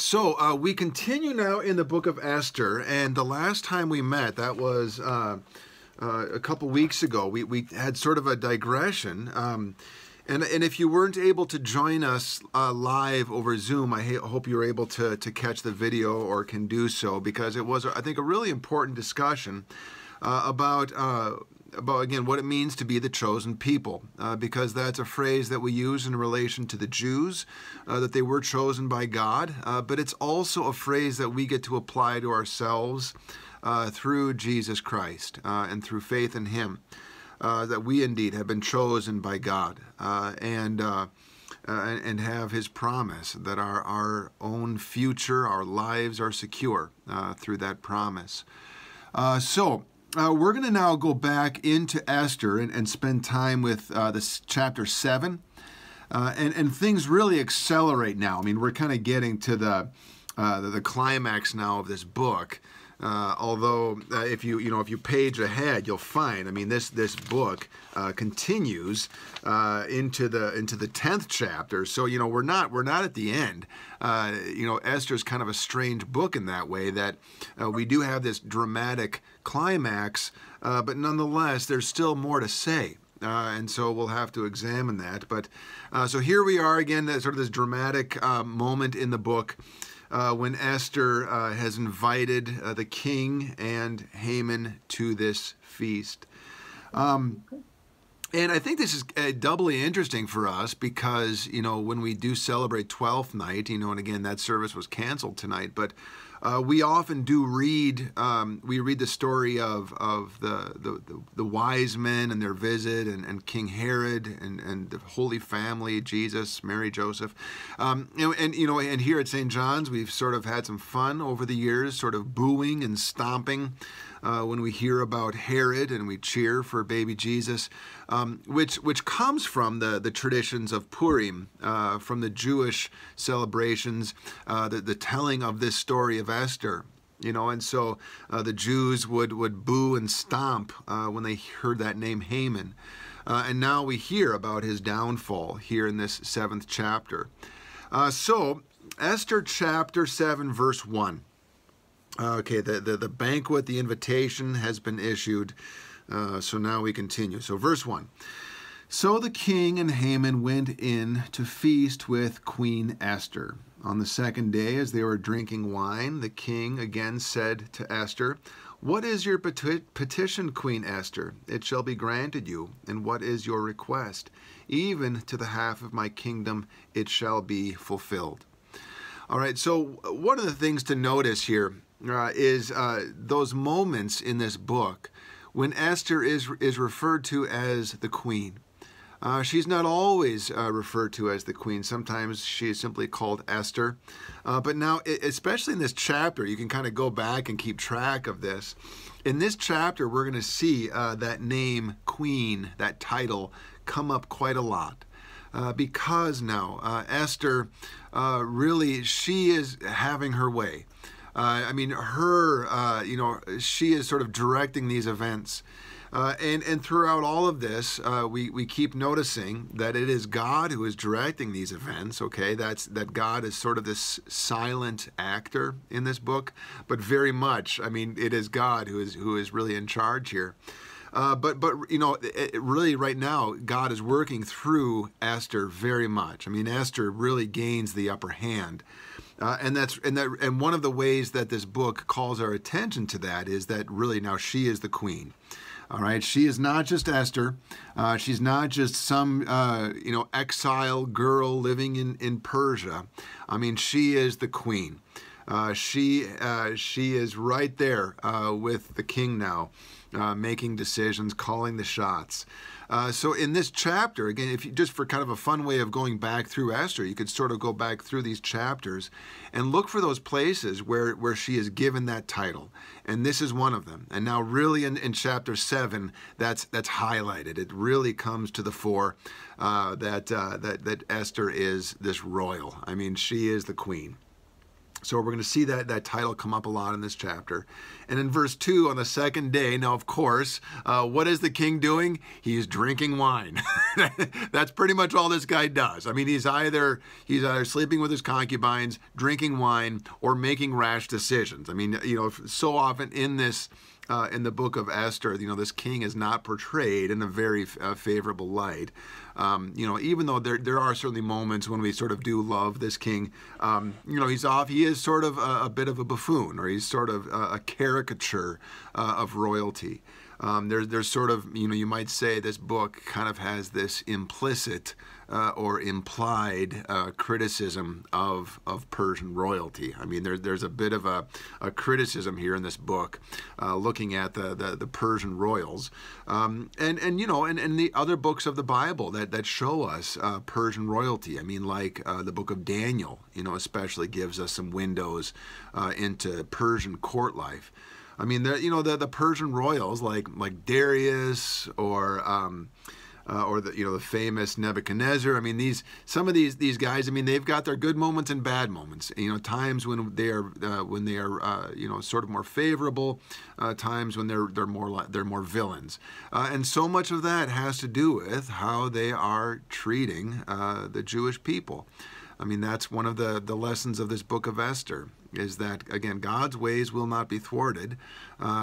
So we continue now in the book of Esther, and the last time we met, that was a couple weeks ago, we had sort of a digression. And if you weren't able to join us live over Zoom, I hope you were able to catch the video or can do so, because it was, I think, a really important discussion about again what it means to be the chosen people, because that's a phrase that we use in relation to the Jews, that they were chosen by God, but it's also a phrase that we get to apply to ourselves through Jesus Christ and through faith in Him, that we indeed have been chosen by God and have His promise that our own future, our lives are secure through that promise. We're going to now go back into Esther and spend time with this chapter 7. And things really accelerate now. I mean, we're kind of getting to the climax now of this book. Although if you page ahead, you'll find, I mean, this book continues into the 10th chapter. So we're not at the end. Esther's kind of a strange book in that way, that we do have this dramatic climax, but nonetheless there's still more to say. And so we'll have to examine that. But so here we are again, sort of this dramatic moment in the book. When Esther has invited the king and Haman to this feast. And I think this is doubly interesting for us because, when we do celebrate 12th night, and again, that service was canceled tonight, but we often do read, the story of the wise men and their visit, and King Herod and the Holy Family, Jesus, Mary, Joseph. And here at St. John's, we've sort of had some fun over the years, sort of booing and stomping when we hear about Herod, and we cheer for baby Jesus, which comes from the traditions of Purim, from the Jewish celebrations, the telling of this story of Esther. And so the Jews would boo and stomp when they heard that name Haman. And now we hear about his downfall here in this 7th chapter. So Esther chapter 7, verse 1. Okay, the banquet, the invitation has been issued. So now we continue. So verse 1. So the king and Haman went in to feast with Queen Esther. On the 2nd day, as they were drinking wine, the king again said to Esther, "What is your petition, Queen Esther? It shall be granted you. And what is your request? Even to the half of my kingdom it shall be fulfilled." All right, so one of the things to notice here is those moments in this book when Esther is referred to as the queen. She's not always referred to as the queen. Sometimes she is simply called Esther. But now, especially in this chapter, you can kind of go back and keep track of this. In this chapter, we're going to see that name, queen, that title, come up quite a lot. Because now, Esther, really, she is having her way. She is sort of directing these events. And throughout all of this, we keep noticing that it is God who is directing these events, okay? That God is sort of this silent actor in this book, but very much, it is God who is really in charge here. Really right now, God is working through Esther very much. Esther really gains the upper hand. And one of the ways that this book calls our attention to that is that really now she is the queen. All right, she is not just Esther. She's not just some exile girl living in Persia. She is the queen. She is right there with the king now, making decisions, calling the shots. So in this chapter, again, if you, just for kind of a fun way of going back through Esther, you could sort of go back through these chapters and look for those places where she is given that title. And this is one of them. And now really in chapter 7, that's highlighted. It really comes to the fore that Esther is this royal. She is the queen. So we're going to see that title come up a lot in this chapter. And in verse 2, on the second day, now of course, what is the king doing? He's drinking wine. That's pretty much all this guy does. I mean, he's either sleeping with his concubines, drinking wine, or making rash decisions. I mean, so often in this in the book of Esther, this king is not portrayed in a very favorable light. Even though there are certainly moments when we sort of do love this king, he is sort of a bit of a buffoon, or he's sort of a caricature of royalty. There's sort of, you might say this book kind of has this implicit or implied criticism of Persian royalty. I mean, there's a bit of a criticism here in this book, looking at the Persian royals, and the other books of the Bible that show us Persian royalty. I mean, like the book of Daniel, especially gives us some windows into Persian court life. I mean, the Persian royals like Darius or the famous Nebuchadnezzar. I mean, some of these guys. I mean, they've got their good moments and bad moments. Times when they are sort of more favorable, times when they're more villains, and so much of that has to do with how they are treating the Jewish people. I mean, that's one of the lessons of this book of Esther, is that, again, God's ways will not be thwarted.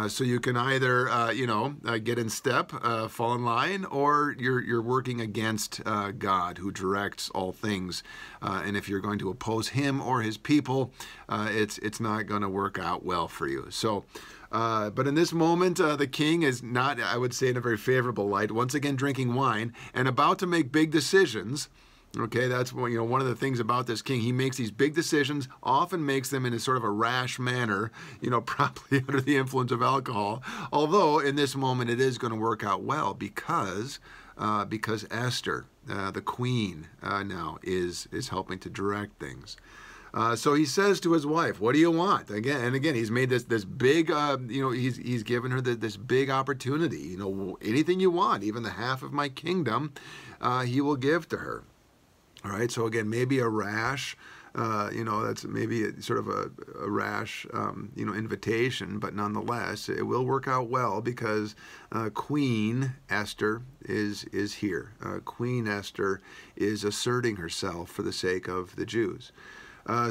So you can either, get in step, fall in line, or you're working against God, who directs all things. And if you're going to oppose him or his people, it's not going to work out well for you. So, but in this moment, the king is not, I would say, in a very favorable light, once again drinking wine and about to make big decisions. Okay, that's one of the things about this king. He makes these big decisions, often makes them in a sort of a rash manner, probably under the influence of alcohol. Although in this moment it is going to work out well because Esther, the queen, now is helping to direct things. So he says to his wife, "What do you want?" Again, he's made this big, he's given her this big opportunity. Anything you want, even the half of my kingdom, he will give to her. All right, so again, maybe a rash, that's maybe sort of a rash, invitation, but nonetheless, it will work out well because Queen Esther is here. Queen Esther is asserting herself for the sake of the Jews.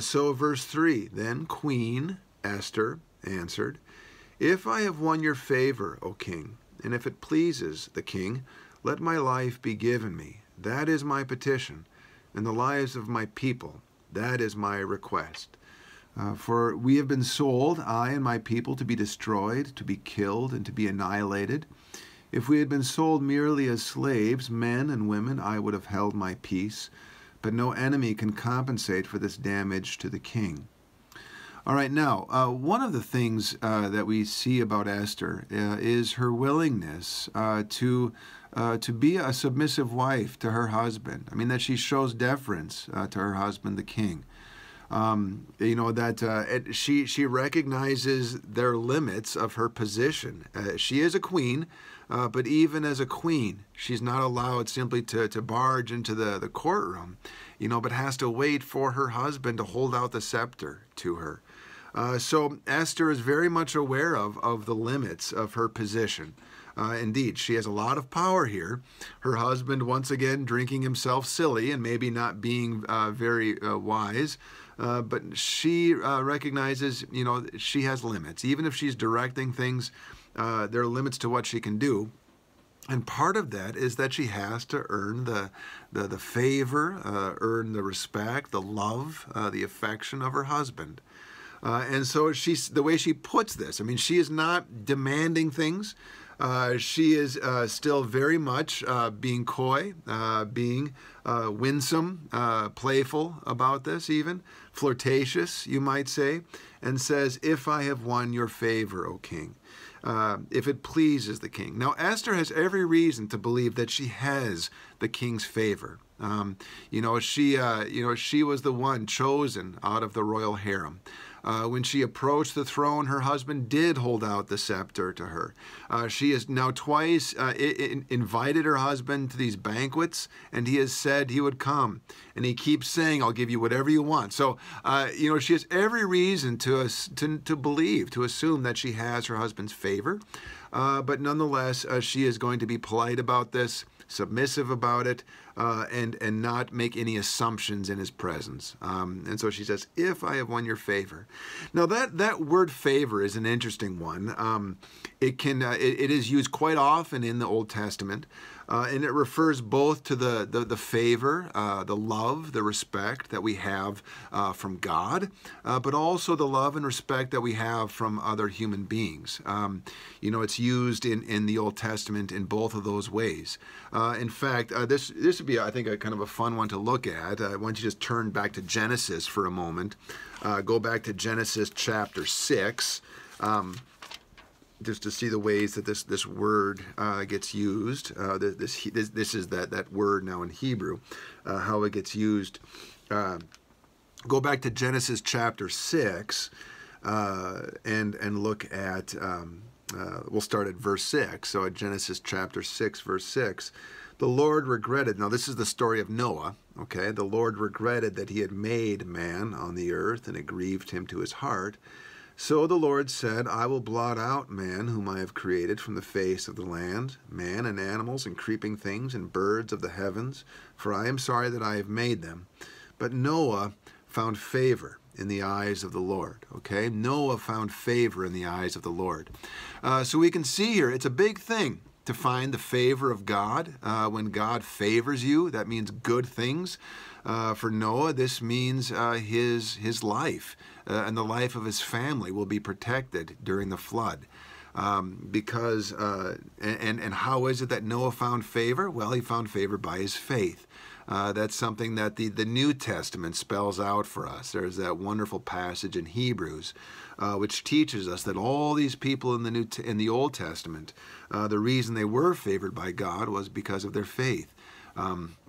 So verse 3, then Queen Esther answered, "If I have won your favor, O king, and if it pleases the king, let my life be given me. That is my petition. And the lives of my people, that is my request. For we have been sold, I and my people, to be destroyed, to be killed, and to be annihilated. If we had been sold merely as slaves, men and women, I would have held my peace. But no enemy can compensate for this damage to the king." All right, now, one of the things that we see about Esther is her willingness to be a submissive wife to her husband. I mean, that she shows deference to her husband, the king. She recognizes their limits of her position. She is a queen, but even as a queen, she's not allowed simply to barge into the courtroom, but has to wait for her husband to hold out the scepter to her. So Esther is very much aware of the limits of her position. Indeed, she has a lot of power here. Her husband, once again, drinking himself silly and maybe not being very wise, but she recognizes, she has limits. Even if she's directing things, there are limits to what she can do. And part of that is that she has to earn the favor, earn the respect, the love, the affection of her husband. And so the way she puts this, I mean, she is not demanding things. She is still very much being coy, being winsome, playful about this even, flirtatious, you might say, and says, "If I have won your favor, O king, if it pleases the king." Now, Esther has every reason to believe that she has the king's favor. She was the one chosen out of the royal harem. When she approached the throne, her husband did hold out the scepter to her. She has now twice invited her husband to these banquets, and he has said he would come. And he keeps saying, I'll give you whatever you want. So, she has every reason to believe, to assume that she has her husband's favor. But nonetheless, she is going to be polite about this, submissive about it, and not make any assumptions in his presence. And so she says, if I have won your favor. Now that word favor is an interesting one. It is used quite often in the Old Testament. And it refers both to the favor, the love, the respect that we have from God, but also the love and respect that we have from other human beings. It's used in the Old Testament in both of those ways. In fact, this would be, I think, a kind of a fun one to look at. Why don't you just turn back to Genesis for a moment. Go back to Genesis chapter 6. Just to see the ways that this word gets used. This is that word now in Hebrew, how it gets used. Go back to Genesis chapter 6 and look at, we'll start at verse 6. So at Genesis chapter 6, verse 6, the Lord regretted, now this is the story of Noah, okay? The Lord regretted that he had made man on the earth, and it grieved him to his heart. So the Lord said, I will blot out man whom I have created from the face of the land, man and animals and creeping things and birds of the heavens, for I am sorry that I have made them. But Noah found favor in the eyes of the Lord. Okay? Noah found favor in the eyes of the Lord. So we can see here, it's a big thing to find the favor of God. When God favors you, that means good things. For Noah, this means his life and the life of his family will be protected during the flood. Because how is it that Noah found favor? Well, he found favor by his faith. That's something that the New Testament spells out for us. There's that wonderful passage in Hebrews, which teaches us that all these people in the Old Testament, the reason they were favored by God was because of their faith.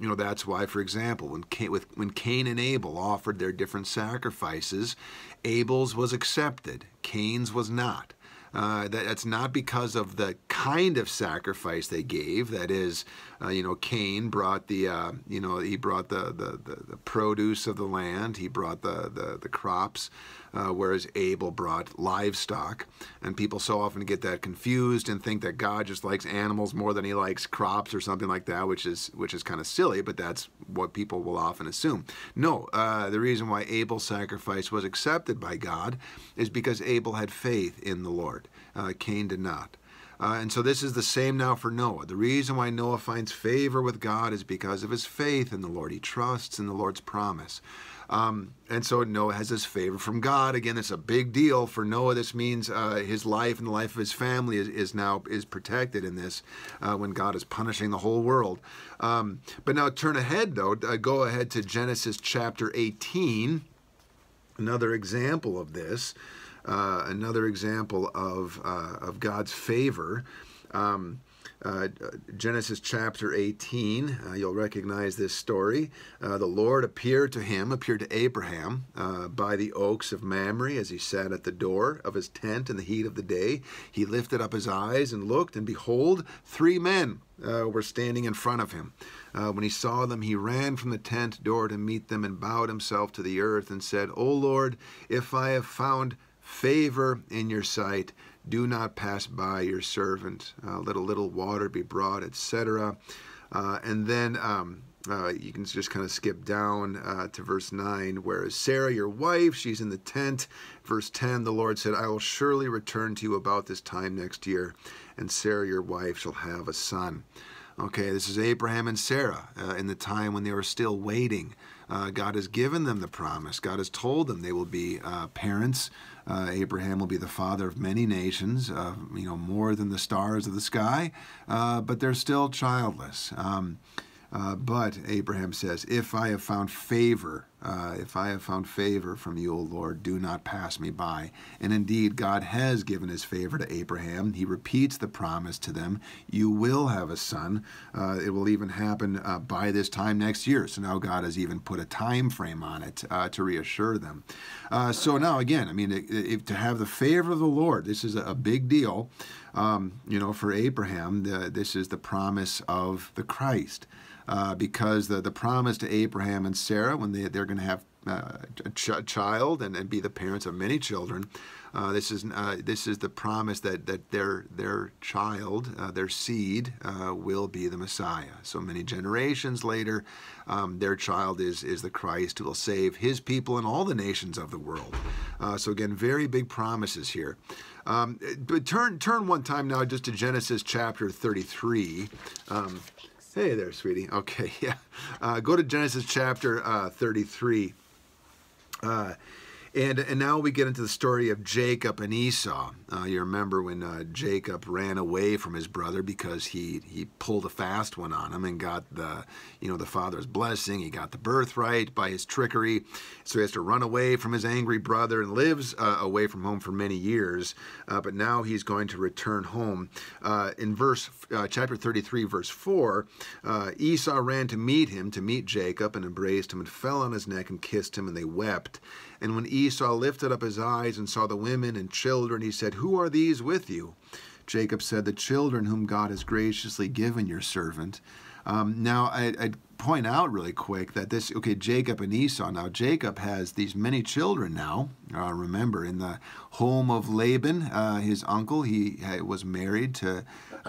That's why, for example, when Cain and Abel offered their different sacrifices, Abel's was accepted, Cain's was not. That's not because of the kind of sacrifice they gave. That is, Cain brought he brought the produce of the land. He brought the crops, whereas Abel brought livestock. And people so often get that confused and think that God just likes animals more than he likes crops or something like that, which is kind of silly, but that's what people will often assume. No, the reason why Abel's sacrifice was accepted by God is because Abel had faith in the Lord. Cain did not. And so this is the same now for Noah. The reason why Noah finds favor with God is because of his faith in the Lord. He trusts in the Lord's promise. And so Noah has this favor from God. Again, it's a big deal for Noah. This means his life and the life of his family is protected in this when God is punishing the whole world. But now turn ahead, though. Go ahead to Genesis chapter 18. Another example of this. Another example of God's favor. Genesis chapter 18, you'll recognize this story. The Lord appeared to Abraham by the oaks of Mamre as he sat at the door of his tent in the heat of the day. He lifted up his eyes and looked, and behold, 3 men were standing in front of him. When he saw them, he ran from the tent door to meet them and bowed himself to the earth and said, O Lord, if I have found favor in your sight, do not pass by your servant. Let a little water be brought, etc. And then you can just kind of skip down to verse 9, whereas Sarah, your wife, she's in the tent. Verse 10, the Lord said, I will surely return to you about this time next year, and Sarah, your wife, shall have a son. Okay, this is Abraham and Sarah in the time when they were still waiting. God has given them the promise. God has told them they will be parents. Abraham will be the father of many nations, more than the stars of the sky, but they're still childless. But Abraham says, if I have found favor If I have found favor from you, O Lord, do not pass me by. And indeed, God has given his favor to Abraham. He repeats the promise to them. You will have a son. It will even happen by this time next year. So now God has even put a time frame on it to reassure them. So now again, I mean, to have the favor of the Lord, this is a big deal. For Abraham, this is the promise of the Christ. Because the promise to Abraham and Sarah, when they're going to have a child and be the parents of many children, this is the promise that their child, their seed, will be the Messiah. So many generations later, their child is the Christ who will save his people and all the nations of the world. So again, very big promises here. But turn one time now just to Genesis chapter 33. Hey there, sweetie. Okay, yeah. Go to Genesis chapter 33. And now we get into the story of Jacob and Esau. You remember when Jacob ran away from his brother because he pulled a fast one on him and got the father's blessing. He got the birthright by his trickery. So he has to run away from his angry brother and lives away from home for many years. But now he's going to return home. In chapter 33, verse 4, Esau ran to meet Jacob and embraced him and fell on his neck and kissed him, and they wept. And when Esau lifted up his eyes and saw the women and children, he said, "Who are these with you?" Jacob said, "The children whom God has graciously given your servant." Now, I'd point out really quick that Jacob and Esau. Now, Jacob has these many children now. Remember, in the home of Laban, his uncle, he was married to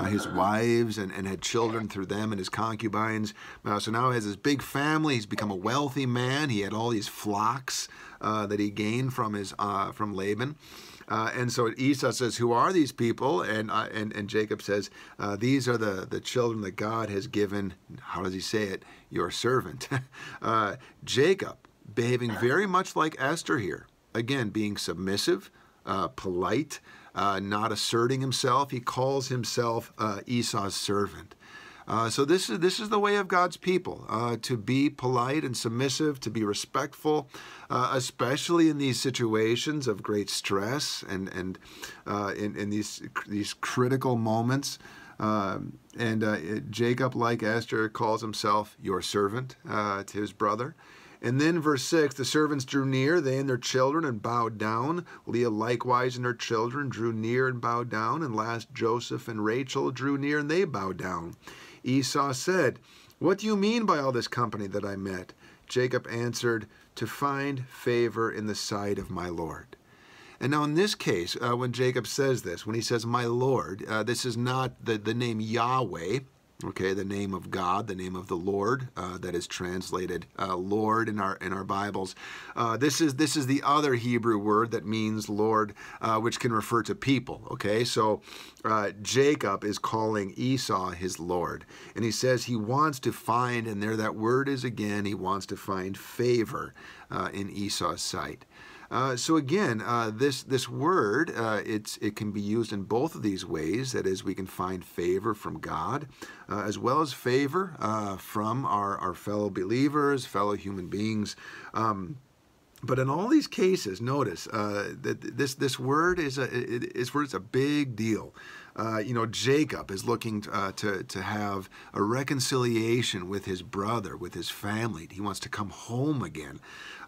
his wives and had children through them and his concubines. So now he has this big family. He's become a wealthy man. He had all these flocks that he gained from Laban. And so Esau says, "Who are these people?" And Jacob says, "These are the children that God has given," how does he say it? "Your servant." Jacob, behaving very much like Esther here. Again, being submissive, polite, not asserting himself. He calls himself Esau's servant. So this is the way of God's people, to be polite and submissive, to be respectful, especially in these situations of great stress and in these critical moments. Jacob, like Esther, calls himself your servant to his brother. And then verse 6, the servants drew near, they and their children, and bowed down. Leah likewise and her children drew near and bowed down. And last Joseph and Rachel drew near, and they bowed down. Esau said, "What do you mean by all this company that I met?" Jacob answered, "To find favor in the sight of my Lord." And now in this case, when Jacob says this, when he says my Lord, this is not the name Yahweh, okay, the name of God, the name of the Lord, that is translated Lord in our Bibles. This is the other Hebrew word that means Lord, which can refer to people. Okay, so Jacob is calling Esau his Lord, and he says he wants to find, and there that word is again, he wants to find favor in Esau's sight. So again, this word, it can be used in both of these ways. That is, we can find favor from God, as well as favor from our fellow believers, fellow human beings. But in all these cases, notice that this word is a big deal. Jacob is looking to have a reconciliation with his brother, with his family. He wants to come home again.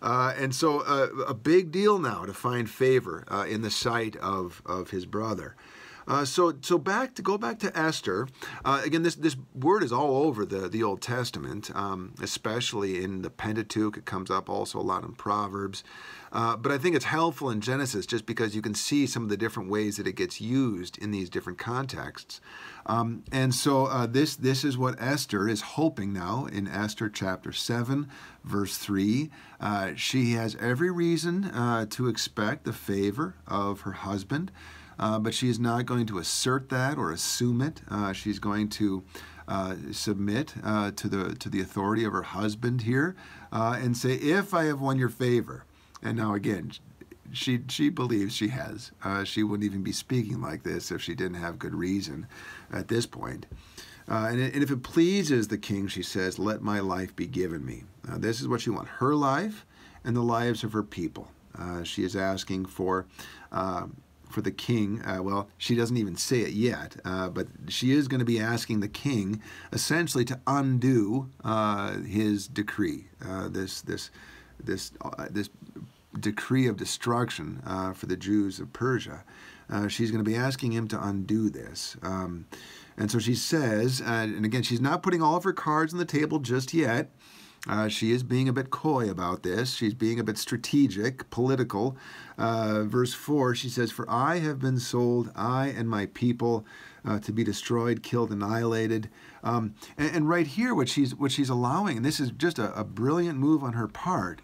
And so a big deal now to find favor in the sight of his brother. So go back to Esther. Again, this word is all over the Old Testament, especially in the Pentateuch. It comes up also a lot in Proverbs. But I think it's helpful in Genesis just because you can see some of the different ways that it gets used in these different contexts. And so this is what Esther is hoping now in Esther chapter 7, verse 3. She has every reason to expect the favor of her husband. But she is not going to assert that or assume it. She's going to submit to the authority of her husband here and say, "If I have won your favor." And now again, she believes she has. She wouldn't even be speaking like this if she didn't have good reason at this point. And if it pleases the king, she says, "Let my life be given me." This is what she wants: her life and the lives of her people. She is asking for the king. Well, she doesn't even say it yet, but she is going to be asking the king essentially to undo his decree, this decree of destruction for the Jews of Persia. She's going to be asking him to undo this. And so she says, and again, she's not putting all of her cards on the table just yet. She is being a bit coy about this. She's being a bit strategic, political. Verse 4, she says, "For I have been sold, I and my people, to be destroyed, killed, annihilated." And right here, what she's allowing, and this is just a brilliant move on her part,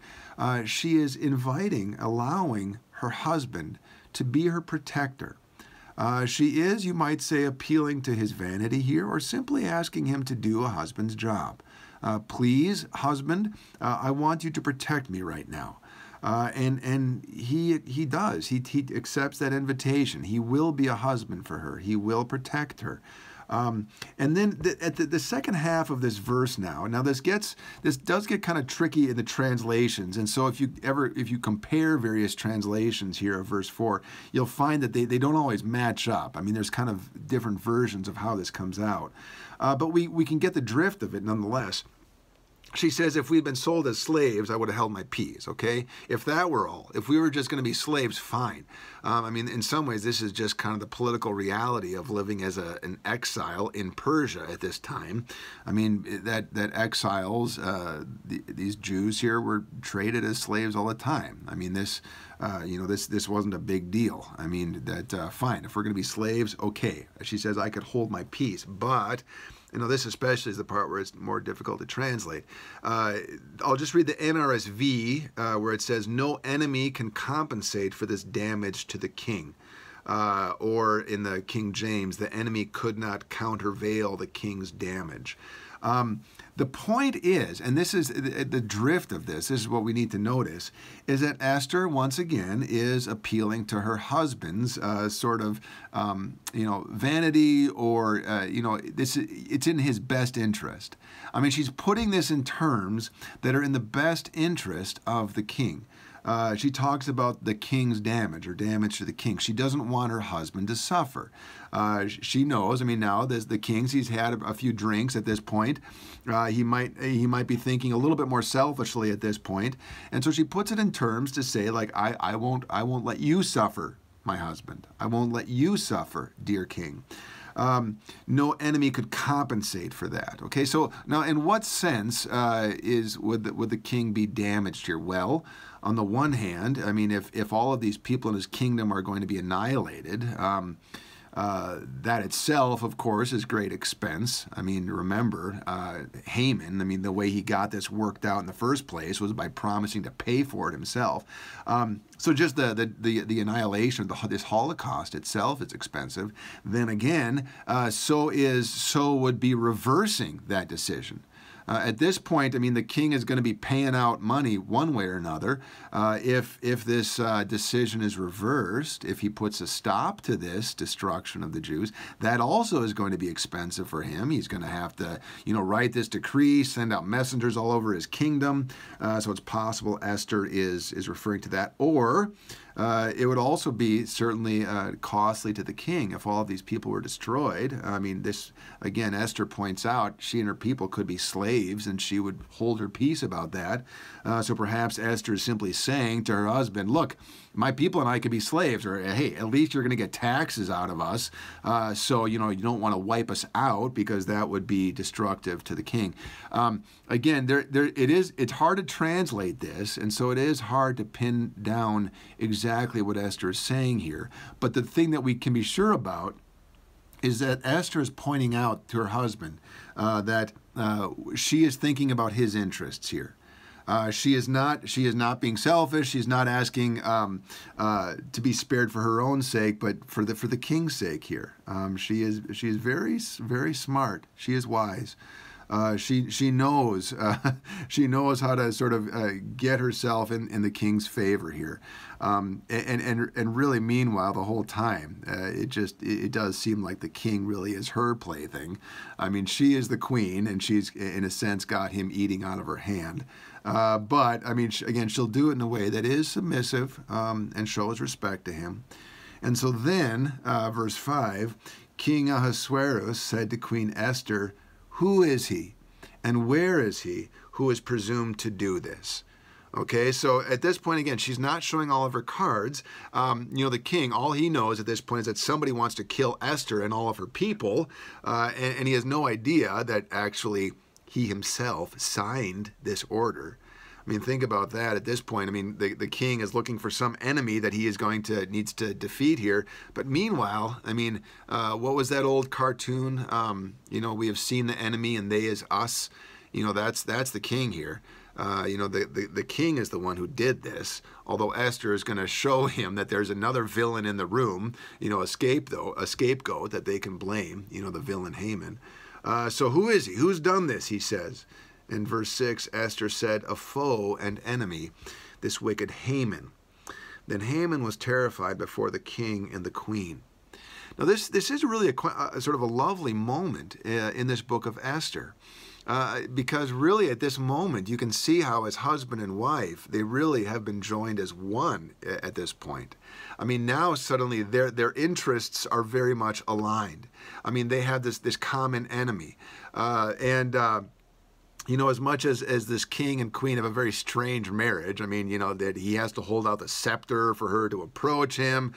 she is allowing her husband to be her protector. She is, you might say, appealing to his vanity here, or simply asking him to do a husband's job. Please, husband, I want you to protect me right now. And he does. He accepts that invitation. He will be a husband for her. He will protect her. And then at the second half of this verse now this does get kind of tricky in the translations. And so if you compare various translations here of verse 4, you'll find that they don't always match up. I mean, there's kind of different versions of how this comes out. But we can get the drift of it nonetheless. She says, if we'd been sold as slaves, I would have held my peace, okay? If that were all, if we were just going to be slaves, fine. I mean, in some ways, this is just kind of the political reality of living as an exile in Persia at this time. I mean, that exiles, these Jews here were traded as slaves all the time. I mean, this wasn't a big deal. I mean, fine, if we're going to be slaves, okay. She says, I could hold my peace, but... this especially is the part where it's more difficult to translate. I'll just read the NRSV where it says, "No enemy can compensate for this damage to the king." Or in the King James, "The enemy could not countervail the king's damage." The point is, and this is the drift of this is what we need to notice, is that Esther, once again, is appealing to her husband's vanity, or, it's in his best interest. I mean, she's putting this in terms that are in the best interest of the king. She talks about the king's damage, or damage to the king. She doesn't want her husband to suffer. She knows, I mean, now the king's, he's had a few drinks at this point. He might be thinking a little bit more selfishly at this point. And so she puts it in terms to say, like, I won't let you suffer, my husband. I won't let you suffer, dear king. No enemy could compensate for that. Okay, so now in what sense would the king be damaged here? Well, on the one hand, I mean, if all of these people in his kingdom are going to be annihilated, that itself, of course, is great expense. I mean, remember, Haman, I mean, the way he got this worked out in the first place was by promising to pay for it himself. So just the annihilation of this Holocaust itself is expensive. Then again, so would be reversing that decision. At this point, I mean, the king is going to be paying out money one way or another. If this decision is reversed, if he puts a stop to this destruction of the Jews, that also is going to be expensive for him. He's going to have to, write this decree, send out messengers all over his kingdom. So it's possible Esther is referring to that. Or it would also be certainly costly to the king if all of these people were destroyed. I mean, this, again, Esther points out, she and her people could be slaves, and she would hold her peace about that. So perhaps Esther is simply saying to her husband, look, my people and I could be slaves, or hey, at least you're going to get taxes out of us. So, you don't want to wipe us out, because that would be destructive to the king. Again, it's hard to translate this, and so it is hard to pin down exactly what Esther is saying here. But the thing that we can be sure about is that Esther is pointing out to her husband that she is thinking about his interests here. She is not being selfish. She's not asking to be spared for her own sake, but for the king's sake here. She is very, very smart. She is wise. She knows she knows how to sort of get herself in the king's favor here, and really meanwhile the whole time it does seem like the king really is her plaything. I mean, she is the queen, and she's in a sense got him eating out of her hand. But I mean, again, she'll do it in a way that is submissive and shows respect to him. And so then, verse 5, King Ahasuerus said to Queen Esther, "Who is he, and where is he who is presumed to do this?" Okay, so at this point, again, she's not showing all of her cards. The king, all he knows at this point is that somebody wants to kill Esther and all of her people, and he has no idea that actually he himself signed this order. I mean, think about that at this point. I mean, the king is looking for some enemy that he is needs to defeat here. But meanwhile, I mean, what was that old cartoon? We have seen the enemy and they is us. That's the king here. The king is the one who did this, although Esther is going to show him that there's another villain in the room, a scapegoat that they can blame, the villain Haman. So who is he? Who's done this, he says. In verse 6, Esther said, "A foe and enemy, this wicked Haman." Then Haman was terrified before the king and the queen. Now this is really a sort of a lovely moment in this book of Esther. Because really at this moment you can see how as husband and wife they really have been joined as one at this point. I mean, now suddenly their interests are very much aligned. I mean, they have this common enemy, as much as this king and queen have a very strange marriage, I mean, that he has to hold out the scepter for her to approach him.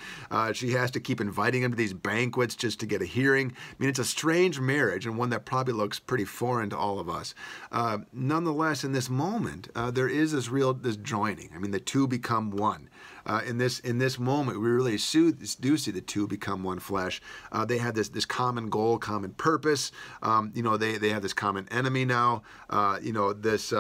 She has to keep inviting him to these banquets just to get a hearing. I mean, it's a strange marriage and one that probably looks pretty foreign to all of us. Nonetheless, in this moment, there is this joining. I mean, the two become one. In this moment, we really do see the two become one flesh. They have this common goal, common purpose. They have this common enemy now. This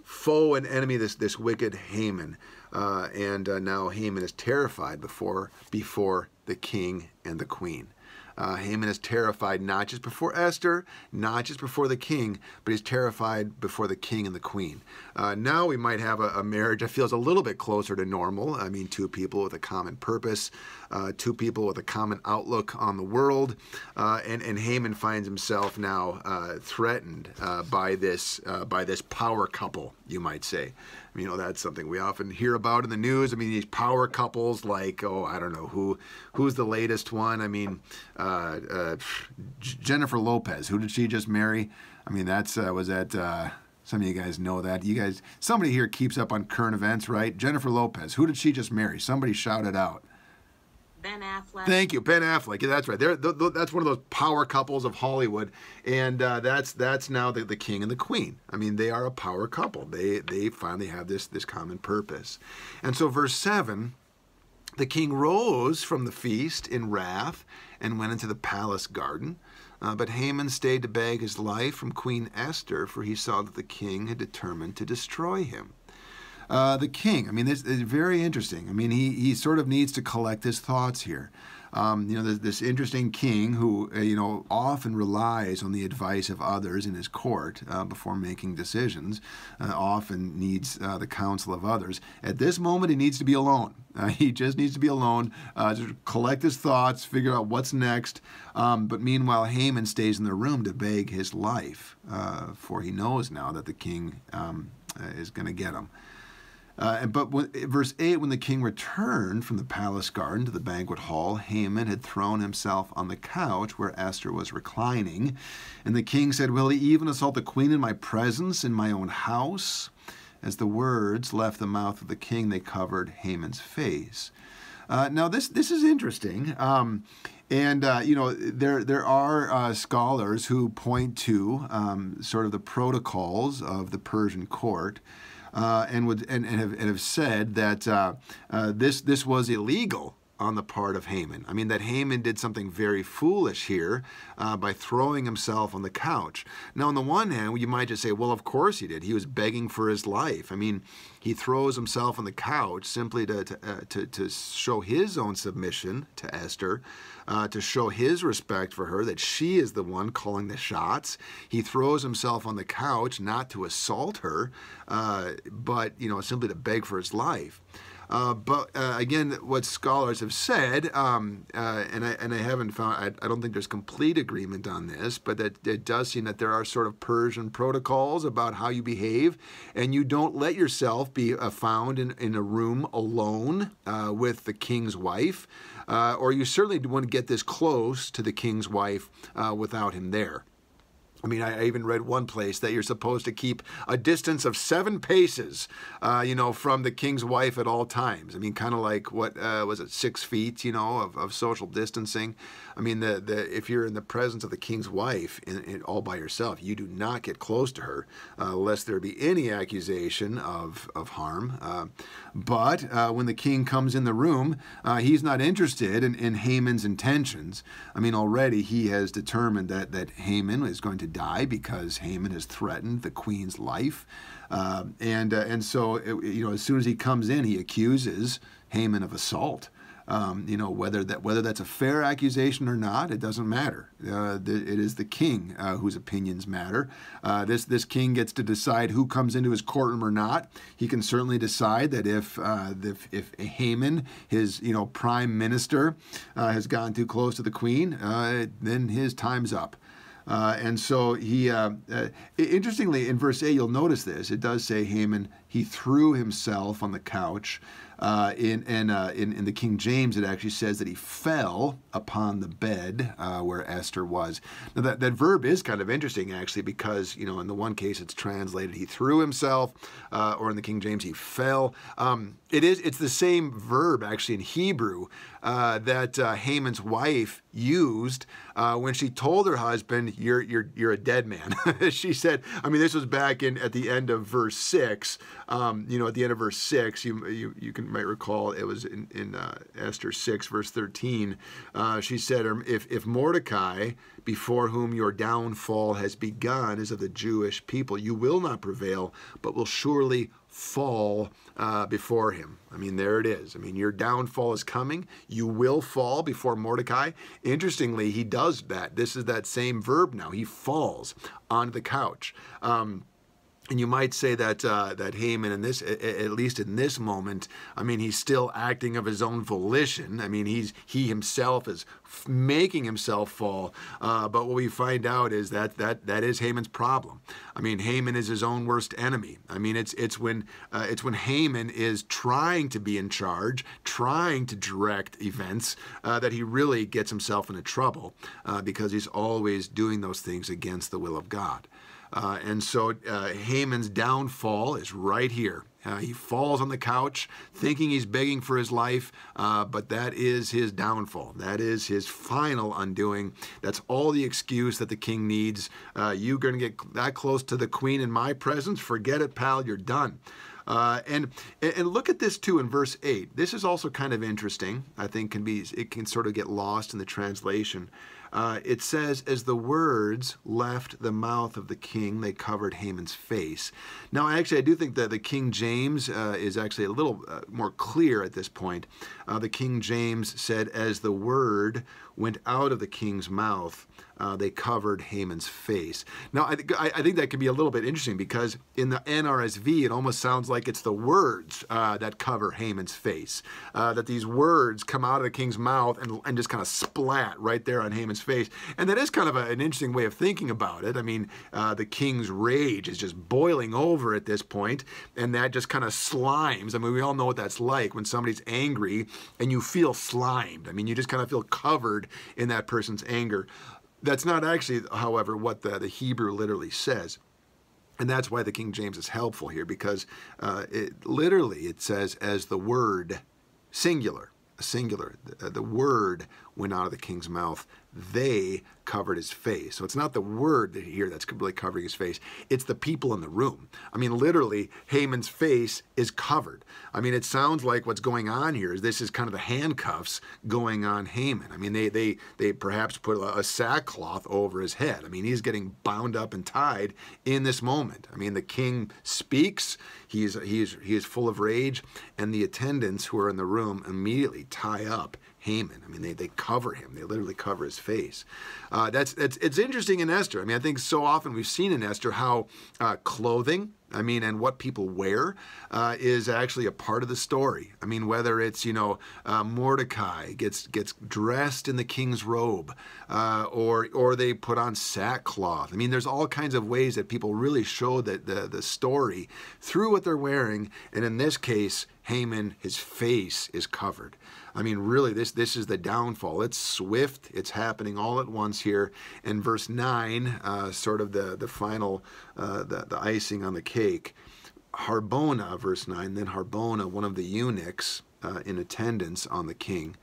foe and enemy, this wicked Haman. Now Haman is terrified before the king and the queen. Haman is terrified not just before Esther, not just before the king, but he's terrified before the king and the queen. Now we might have a marriage that feels a little bit closer to normal. I mean, two people with a common purpose, two people with a common outlook on the world, and Haman finds himself now threatened by this power couple, you might say. That's something we often hear about in the news. I mean, these power couples, like, I don't know who's the latest one. I mean, Jennifer Lopez. Who did she just marry? I mean, was that some of you guys know that. Somebody here keeps up on current events, right? Jennifer Lopez. Who did she just marry? Somebody shout it out. Ben Affleck. Thank you, Ben Affleck. Yeah, that's right. That's one of those power couples of Hollywood, and that's now the king and the queen. I mean, they are a power couple. They finally have this common purpose, and so verse 7, the king rose from the feast in wrath and went into the palace garden. But Haman stayed to beg his life from Queen Esther, for he saw that the king had determined to destroy him. The king, I mean, this is very interesting. I mean, he sort of needs to collect his thoughts here. This interesting king who, often relies on the advice of others in his court before making decisions, often needs the counsel of others. At this moment, he needs to be alone. He just needs to be alone, to collect his thoughts, figure out what's next. But meanwhile, Haman stays in the room to beg his life, for he knows now that the king is going to get him. Verse 8, when the king returned from the palace garden to the banquet hall, Haman had thrown himself on the couch where Esther was reclining. And the king said, "Will he even assault the queen in my presence, in my own house?" As the words left the mouth of the king, they covered Haman's face. Now, this is interesting. There are scholars who point to sort of the protocols of the Persian court. And have said that this was illegal on the part of Haman. I mean, that Haman did something very foolish here by throwing himself on the couch. Now, on the one hand, you might just say, well, of course he did. He was begging for his life. I mean, he throws himself on the couch simply to show his own submission to Esther, to show his respect for her, that she is the one calling the shots. He throws himself on the couch not to assault her, but, simply to beg for his life. But again, what scholars have said, and I haven't found, I don't think there's complete agreement on this, but that it does seem that there are sort of Persian protocols about how you behave, and you don't let yourself be found in a room alone with the king's wife, or you certainly wouldn't get this close to the king's wife without him there. I mean, I even read one place that you're supposed to keep a distance of 7 paces, from the king's wife at all times. I mean, kind of like what was it, 6 feet, of social distancing. I mean, if you're in the presence of the king's wife all by yourself, you do not get close to her, lest there be any accusation of harm. But when the king comes in the room, he's not interested in Haman's intentions. I mean, already he has determined that Haman is going to die because Haman has threatened the queen's life. And so, as soon as he comes in, he accuses Haman of assault. Whether that's a fair accusation or not, it doesn't matter. It is the king whose opinions matter. This king gets to decide who comes into his courtroom or not. He can certainly decide that if Haman, his prime minister, has gone too close to the queen, then his time's up. And so he, interestingly, in verse 8, you'll notice this. It does say Haman, he threw himself on the couch. In the King James, it actually says that he fell upon the bed where Esther was. Now, that verb is kind of interesting, actually, because, in the one case it's translated he threw himself, or in the King James he fell. It's the same verb, actually, in Hebrew that Haman's wife used when she told her husband, you're a dead man. She said, I mean, this was back at the end of verse 6. At the end of verse 6, you might recall it was in Esther 6, verse 13. She said, if Mordecai, before whom your downfall has begun, is of the Jewish people, you will not prevail, but will surely fall before him. I mean, there it is. I mean, your downfall is coming. You will fall before Mordecai. Interestingly, he does that. This is that same verb now. He falls onto the couch. And you might say that Haman, at least in this moment, I mean, he's still acting of his own volition. I mean, he himself is making himself fall. But what we find out is that is Haman's problem. I mean, Haman is his own worst enemy. I mean, it's when Haman is trying to be in charge, trying to direct events, that he really gets himself into trouble because he's always doing those things against the will of God. And so Haman's downfall is right here. He falls on the couch thinking he's begging for his life, but that is his downfall. That is his final undoing. That's all the excuse that the king needs. You're going to get that close to the queen in my presence? Forget it, pal. You're done. And look at this too in verse 8. This is also kind of interesting. I think it can sort of get lost in the translation. It says, as the words left the mouth of the king, they covered Haman's face. Now, actually, I do think that the King James is actually a little more clear at this point. The King James said, as the word went out of the king's mouth, they covered Haman's face. Now, I think that can be a little bit interesting because in the NRSV, it almost sounds like it's the words that cover Haman's face. That these words come out of the king's mouth and just kind of splat right there on Haman's face. And that is kind of an interesting way of thinking about it. I mean, the king's rage is just boiling over at this point, and that just kind of slimes. I mean, we all know what that's like when somebody's angry and you feel slimed. I mean, you just kind of feel covered in that person's anger. That's not actually, however, what the Hebrew literally says. And that's why the King James is helpful here, because it says, as the word, singular, the word went out of the king's mouth, they covered his face. So it's not the word that here that's really covering his face. It's the people in the room. I mean, literally, Haman's face is covered. I mean, it sounds like what's going on here is this is kind of the handcuffs going on Haman. I mean, they perhaps put a sackcloth over his head. I mean, he's getting bound up and tied in this moment. I mean, the king speaks. He is full of rage, and the attendants who are in the room immediately tie up Haman. I mean, they cover him. They literally cover his face. It's interesting in Esther. I mean, I think so often we've seen in Esther how clothing, I mean, and what people wear is actually a part of the story. I mean, whether it's, Mordecai gets dressed in the king's robe, or they put on sackcloth. I mean, there's all kinds of ways that people really show that the story through what they're wearing. And in this case, Haman, his face is covered. I mean, really, this is the downfall. It's swift. It's happening all at once here. In verse 9, sort of the final, the icing on the cake. Harbona, verse 9, then Harbona, one of the eunuchs in attendance on the king,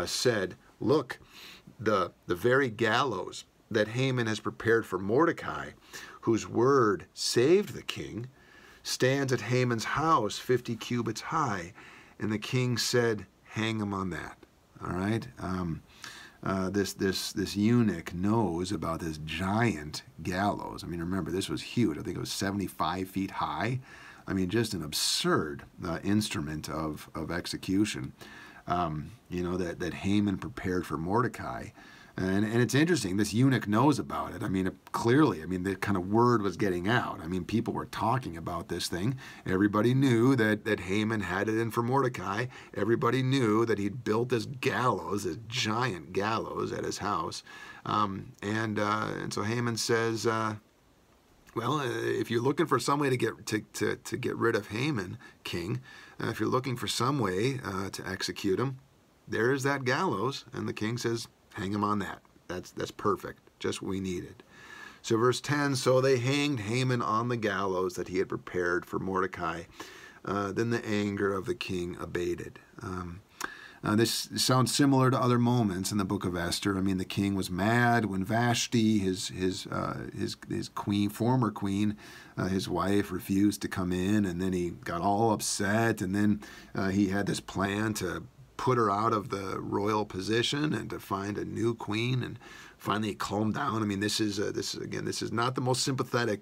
said, "Look, the very gallows that Haman has prepared for Mordecai, whose word saved the king, stands at Haman's house 50 cubits high." And the king said, "Hang him on that." All right. This eunuch knows about this giant gallows. I mean, remember, this was huge. I think it was 75 feet high. I mean, just an absurd instrument of execution. That Haman prepared for Mordecai. And it's interesting, this eunuch knows about it. I mean, clearly, the kind of word was getting out. I mean, people were talking about this thing. Everybody knew that Haman had it in for Mordecai. Everybody knew that he'd built this gallows, this giant gallows at his house. And so Haman says, well, if you're looking for some way to get rid of Haman, king, if you're looking for some way to execute him, there's that gallows. And the king says, hang him on that. That's perfect. Just what we needed. So verse 10, so they hanged Haman on the gallows that he had prepared for Mordecai. Then the anger of the king abated. This sounds similar to other moments in the book of Esther. I mean, the king was mad when Vashti, his queen, former queen, his wife, refused to come in, and then he got all upset, and then he had this plan to put her out of the royal position and to find a new queen, and finally he calmed down. I mean, this is not the most sympathetic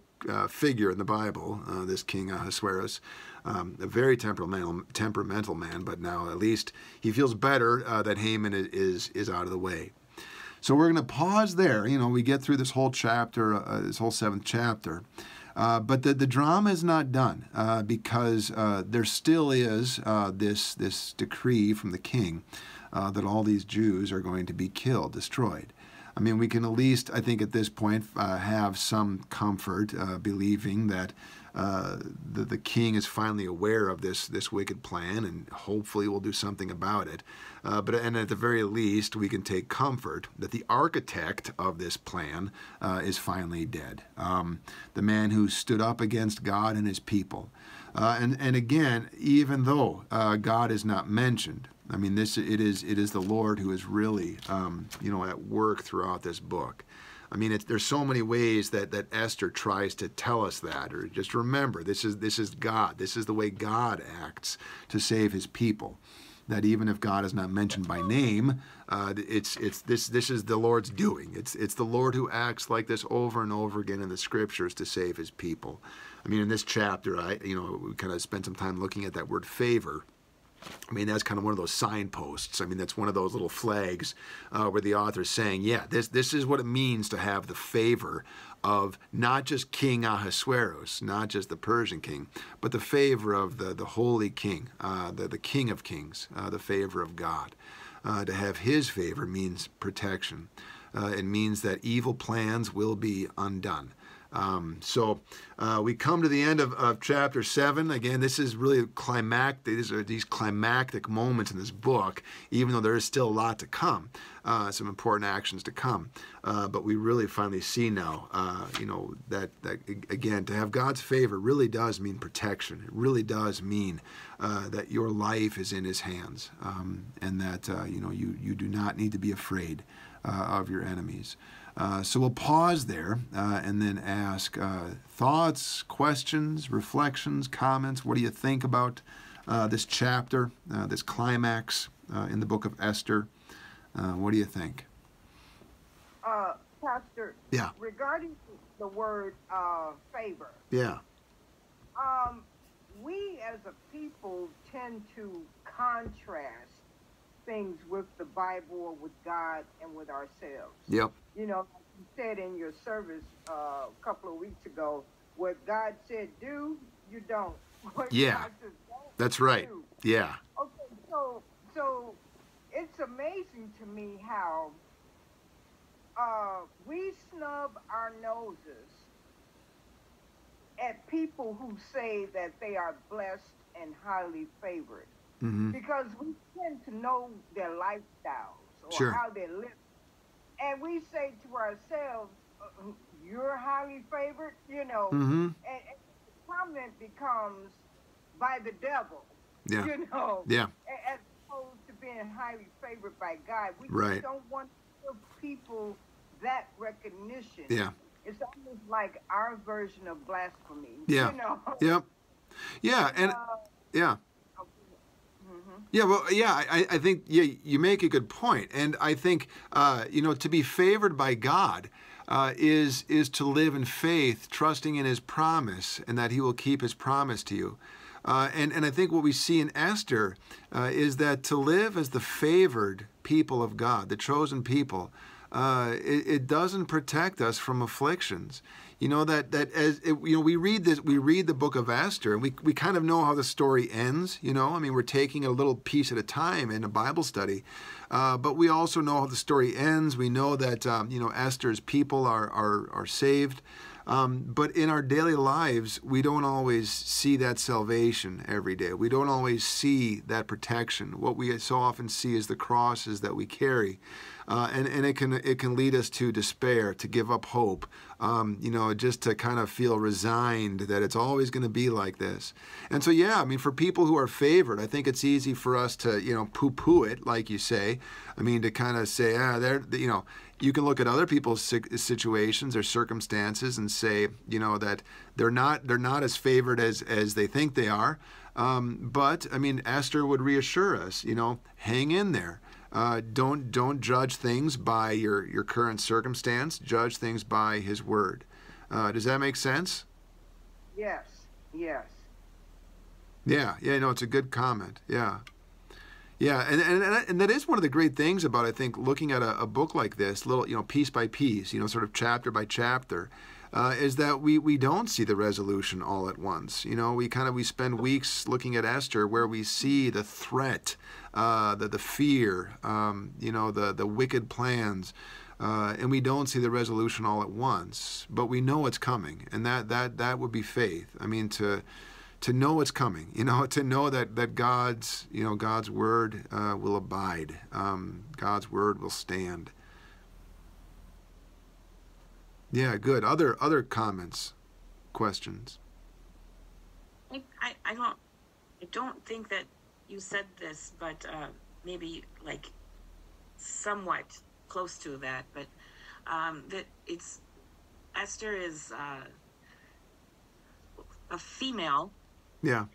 figure in the Bible. This King Ahasuerus, a very temperamental man, but now at least he feels better that Haman is out of the way. So we're going to pause there. We get through this whole chapter, this whole 7th chapter. But the drama is not done because there still is this decree from the king that all these Jews are going to be killed, destroyed. I mean, we can at least, I think at this point, have some comfort believing that the king is finally aware of this wicked plan and hopefully will do something about it. And at the very least, we can take comfort that the architect of this plan is finally dead. The man who stood up against God and his people. And again, even though God is not mentioned, I mean, it is the Lord who is really at work throughout this book. I mean, there's so many ways that Esther tries to tell us that. Or just remember, this is God. This is the way God acts to save His people. That even if God is not mentioned by name, this is the Lord's doing. It's the Lord who acts like this over and over again in the Scriptures to save His people. I mean, in this chapter, we kind of spent some time looking at that word favor. I mean, that's kind of one of those signposts. I mean, that's one of those little flags where the author's saying, yeah, this is what it means to have the favor of not just King Ahasuerus, not just the Persian king, but the favor of the holy king, the King of Kings, the favor of God. To have His favor means protection. It means that evil plans will be undone. So we come to the end of chapter 7. Again, this is really climactic. These are these climactic moments in this book, even though there is still a lot to come, some important actions to come. But we really finally see now, that again, to have God's favor really does mean protection. It really does mean that your life is in His hands, and that you do not need to be afraid of your enemies. So we'll pause there and then ask thoughts, questions, reflections, comments. What do you think about this chapter, this climax in the book of Esther? What do you think? Pastor, Yeah. regarding the word favor, Yeah. We as a people tend to contrast things with the Bible or with God and with ourselves. Yep. You know, like you said in your service a couple of weeks ago, what God said do, you don't. What Yeah. God said don't, That's right. do. Yeah. Okay, so it's amazing to me how we snub our noses at people who say that they are blessed and highly favored, Mm-hmm. because we tend to know their lifestyles or Sure. how they live, and we say to ourselves, "You're highly favored," you know, Mm-hmm. and the comment becomes by the devil, Yeah. you know, Yeah. as opposed to being highly favored by God. We Right. just don't want to give people that recognition. Yeah. It's almost like our version of blasphemy. Yeah. You know? Yep. Yeah. And yeah. Yeah, well, yeah, I think you make a good point, and I think to be favored by God is to live in faith, trusting in His promise, and that He will keep His promise to you. And I think what we see in Esther is that to live as the favored people of God, the chosen people, it doesn't protect us from afflictions. You know we read this, we read the book of Esther, and we kind of know how the story ends. You know, I mean, we're taking a little piece at a time in a Bible study, but we also know how the story ends. We know that Esther's people are saved. But in our daily lives, we don't always see that salvation every day. We don't always see that protection. What we so often see is the crosses that we carry, and it can lead us to despair, to give up hope, just to kind of feel resigned that it's always going to be like this. And so, yeah, I mean, for people who are favored, I think it's easy for us to poo-poo it, like you say. I mean, to kind of say, you can look at other people's situations or circumstances and say, that they're not as favored as they think they are. But I mean, Esther would reassure us, hang in there. Don't judge things by your current circumstance. Judge things by His word. Does that make sense? Yes. Yes. Yeah. It's a good comment. Yeah. Yeah, and that is one of the great things about, I think, looking at a book like this, little, piece by piece, sort of chapter by chapter, is that we don't see the resolution all at once. We spend weeks looking at Esther, where we see the threat, the fear, the wicked plans, and we don't see the resolution all at once. But we know it's coming, and that would be faith. I mean, to know it's coming, to know that God's word will abide, God's word will stand. Yeah, good. Other comments, questions? I don't think that you said this, but maybe like somewhat close to that. But that Esther is a female. Yeah.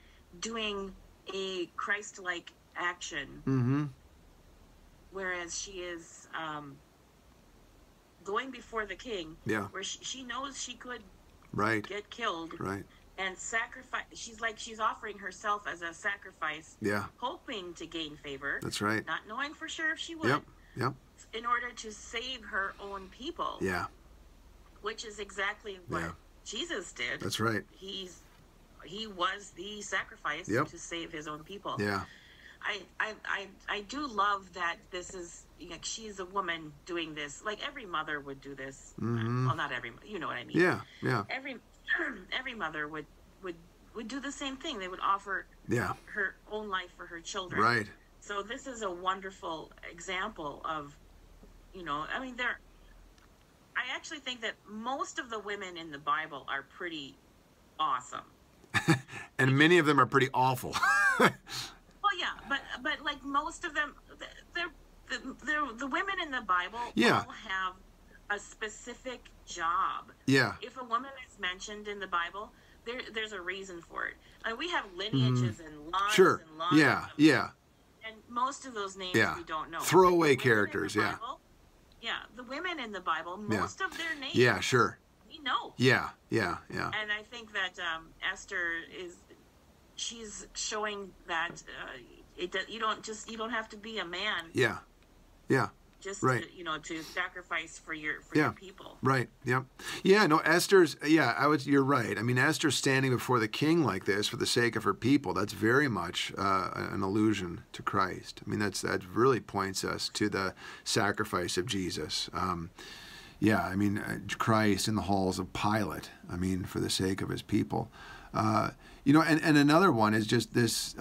Doing a Christ-like action, Mm-hmm. whereas she is going before the king, Yeah. where she knows she could Right. get killed, Right. and sacrifice. She's offering herself as a sacrifice, Yeah. hoping to gain favor. That's right. Not knowing for sure if she would. Yep. In order to save her own people. Yeah. Which is exactly what Yeah. Jesus did. That's right. He was the sacrifice Yep. to save His own people. Yeah. I do love that this is, she's a woman doing this. Like every mother would do this. Mm-hmm. Well, not every, you know what I mean. Yeah. Every mother would do the same thing. They would offer Yeah. her own life for her children. Right. So this is a wonderful example of, I actually think that most of the women in the Bible are pretty awesome. And many of them are pretty awful. Well, yeah, but like most of them, the women in the Bible Yeah. all have a specific job. Yeah. If a woman is mentioned in the Bible, there's a reason for it. And we have lineages and lines Sure. and lines. Yeah. Yeah. And most of those names Yeah. we don't know. Throwaway But the women in the characters, yeah. Bible, yeah, the women in the Bible, Yeah. most of their names Yeah. Sure. we know. Yeah. Yeah. Yeah. And I think that Esther she's showing that you don't have to be a man Yeah. Yeah. just Right. to sacrifice for your Yeah. people. Right. Yep. Yeah. No. Esther's. Yeah. You're right. I mean, Esther standing before the king like this for the sake of her people. That's very much an allusion to Christ. I mean, that really points us to the sacrifice of Jesus. Yeah. I mean, Christ in the halls of Pilate. I mean, for the sake of his people. And another one is just this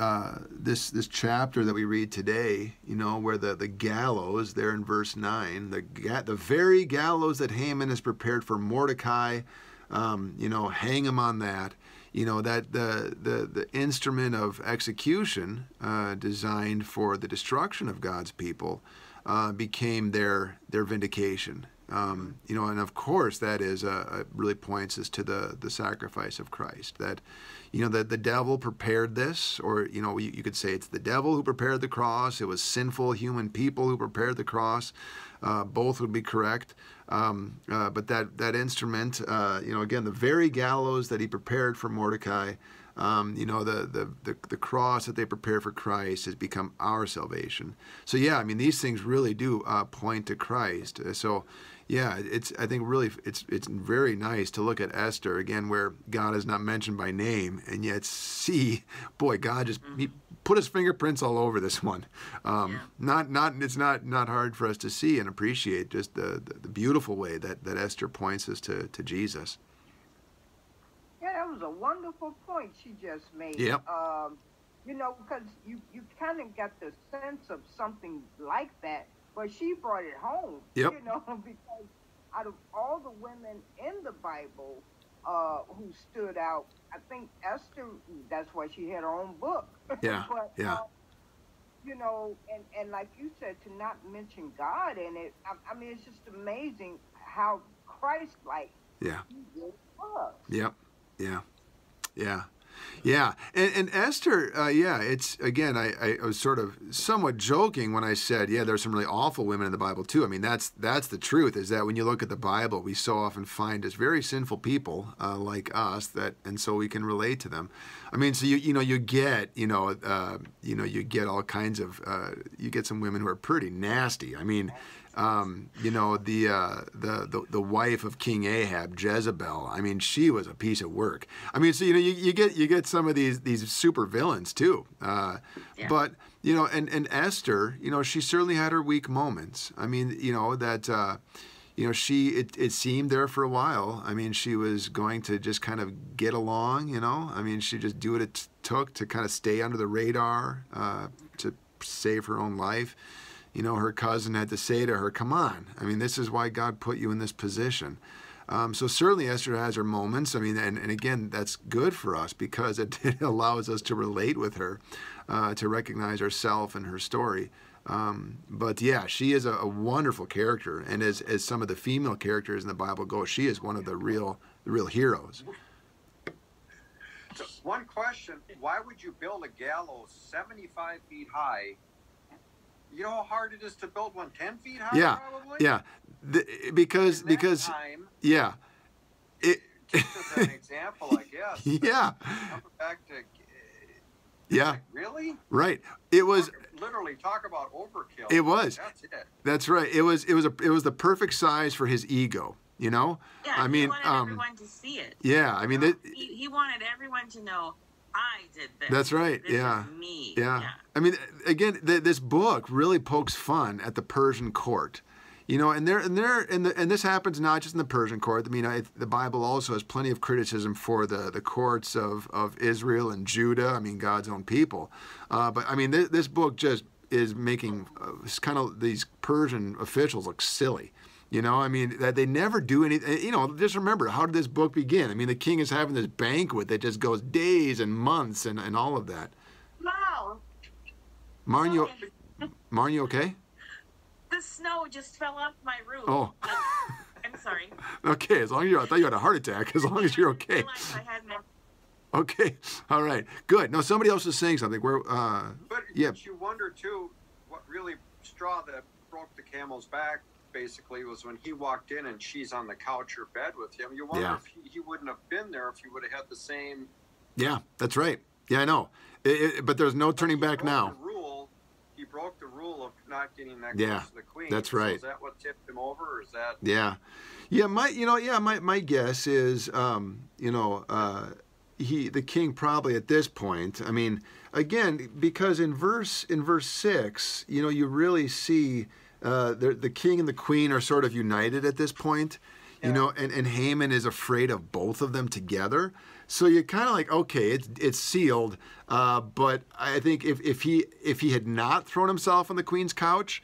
chapter that we read today, where the gallows there in verse 9, the very gallows that Haman has prepared for Mordecai, hang him on that, that the instrument of execution designed for the destruction of God's people became their vindication. And of course that is really points us to the sacrifice of Christ. That, that the devil prepared this, or you could say it's the devil who prepared the cross. It was sinful human people who prepared the cross. Both would be correct. But that instrument, again, the very gallows that he prepared for Mordecai. The cross that they prepare for Christ has become our salvation. So yeah, I mean, these things really do point to Christ. So yeah, I think really it's very nice to look at Esther again, where God is not mentioned by name, and yet see, boy, God just he put his fingerprints all over this one. It's not hard for us to see and appreciate just the beautiful way that Esther points us to Jesus. Yeah, that was a wonderful point she just made. Yep. Because you kind of got the sense of something like that, but she brought it home. Yep. Because out of all the women in the Bible who stood out, I think Esther, that's why she had her own book. Yeah. But, yeah. And like you said, to not mention God in it, I mean, it's just amazing how Christ-like Yeah. he really was. Yep. Yeah. Yeah. Yeah. And Esther, it's, again, I was sort of somewhat joking when I said, yeah, there's some really awful women in the Bible too. I mean, that's the truth, is that when you look at the Bible, we so often find just very sinful people like us, and so we can relate to them. I mean, so you get all kinds of, you get some women who are pretty nasty. I mean, the wife of King Ahab, Jezebel. I mean, she was a piece of work. I mean, so you get some of these super villains too. But and Esther, she certainly had her weak moments. I mean, it seemed there for a while. I mean, she was going to just kind of get along. I mean, she just do what it took to kind of stay under the radar to save her own life. Her cousin had to say to her, come on. I mean, this is why God put you in this position. So certainly Esther has her moments. I mean, and again, that's good for us because it allows us to relate with her, to recognize herself and her story. But yeah, she is a wonderful character. And as some of the female characters in the Bible go, she is one of the real heroes. So one question, why would you build a gallows 75 feet high? You know how hard it is to build one 10 feet high, probably? Yeah, because time, yeah. Just as an example, I guess. Yeah. Coming back to, yeah. Like, really? Right. It was literally talk about overkill. It was. That's it. That's right. It was the perfect size for his ego. Yeah, I mean, he wanted everyone to see it. Yeah, I mean, he wanted everyone to know. I did this. That's right. This yeah. is me. Yeah. I mean, again, this book really pokes fun at the Persian court. And this happens not just in the Persian court. I mean, the Bible also has plenty of criticism for the courts of Israel and Judah. I mean, God's own people. But I mean, this book just is making kind of these Persian officials look silly. I mean, that they never do anything. Just remember, how did this book begin? I mean, the king is having this banquet that just goes days and months and all of that. Wow. Marn, you okay? it just fell off my roof. Oh. I'm sorry. Okay, as long as I thought you had a heart attack. As long as you're okay. Okay, all right, good. No, somebody else is saying something. But yeah. you wonder too, what really straw that broke the camel's back basically was when he walked in and she's on the couch or bed with him. You wonder if he wouldn't have been there if he would have had the same. Yeah, that's right. Yeah, I know. But there's no turning back now. He broke the rule of not getting that close to the queen. That's right. So is that what tipped him over, or is that? Yeah, my guess is, the king probably at this point. I mean, again, because in verse 6, you really see the king and the queen are sort of united at this point. Yeah. And Haman is afraid of both of them together. So you're kind of like, okay, it's sealed. But I think if he had not thrown himself on the queen's couch,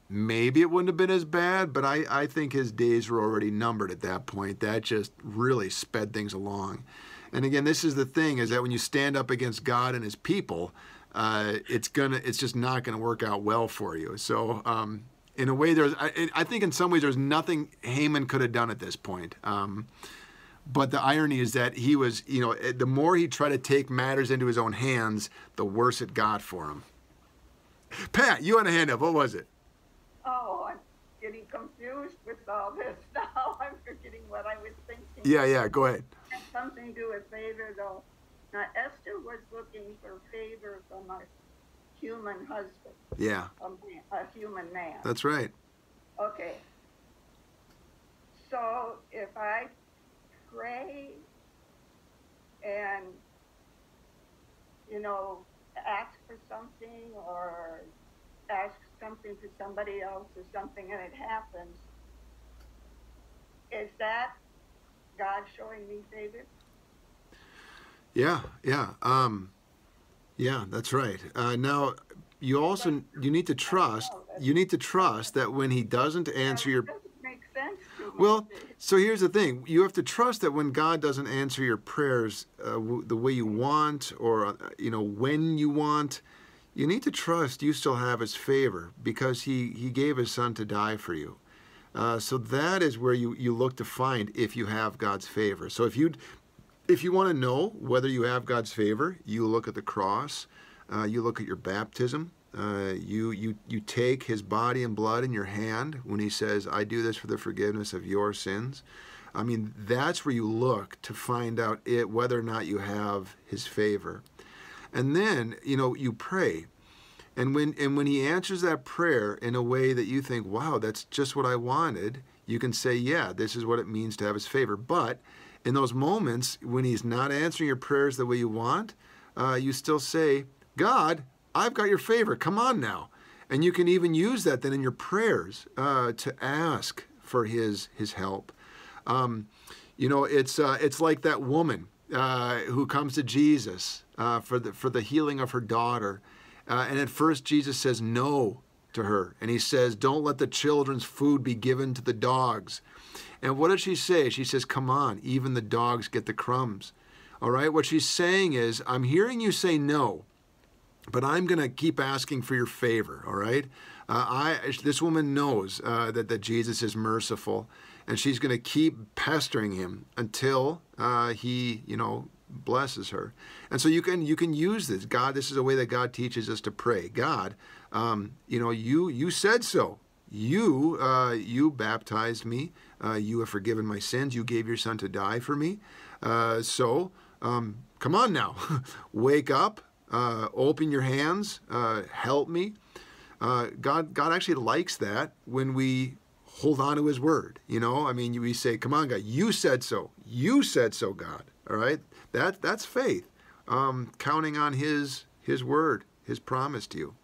maybe it wouldn't have been as bad. But I think his days were already numbered at that point. That just really sped things along. And again, this is the thing, is that when you stand up against God and his people, it's just not gonna work out well for you. So in a way, I think in some ways there's nothing Haman could have done at this point. But the irony is that he was, the more he tried to take matters into his own hands, the worse it got for him. Pat, you had a hand up. What was it? Oh, I'm getting confused with all this now. I'm forgetting what I was thinking. Yeah, go ahead. It has something to do with favor, though. Now, Esther was looking for favor from a human husband. Yeah. A human man. That's right. Okay. So if I pray and, ask for something or ask something for somebody else or something and it happens, is that God showing me favor? Yeah. Yeah, that's right. Now, you need to trust. You need to trust that when he doesn't answer your. Doesn't make sense to me. Well, so here's the thing. You have to trust that when God doesn't answer your prayers the way you want, or when you want, you need to trust you still have his favor, because he gave his son to die for you. So that is where you look to find if you have God's favor. So if you want to know whether you have God's favor, you look at the cross, you look at your baptism, you take his body and blood in your hand when he says, I do this for the forgiveness of your sins. I mean, that's where you look to find out whether or not you have his favor. And then, you pray. And when he answers that prayer in a way that you think, wow, that's just what I wanted, you can say, yeah, this is what it means to have his favor. But in those moments when he's not answering your prayers the way you want, you still say, God, I've got your favor. Come on now. And you can even use that then in your prayers to ask for his help. It's like that woman who comes to Jesus for the healing of her daughter. And at first Jesus says no to her. And he says, don't let the children's food be given to the dogs. And what does she say? She says, come on, even the dogs get the crumbs. All right, what she's saying is, I'm hearing you say no, but I'm going to keep asking for your favor, all right? This woman knows that Jesus is merciful, and she's going to keep pestering him until he, blesses her. And so you can use this. God, this is a way that God teaches us to pray. God, you said so. You baptized me. You have forgiven my sins. You gave your son to die for me. So come on now. Wake up. Open your hands. Help me. God actually likes that when we hold on to his word. We say, come on, God, you said so. You said so, God. All right? That's faith. Counting on his word, his promise to you.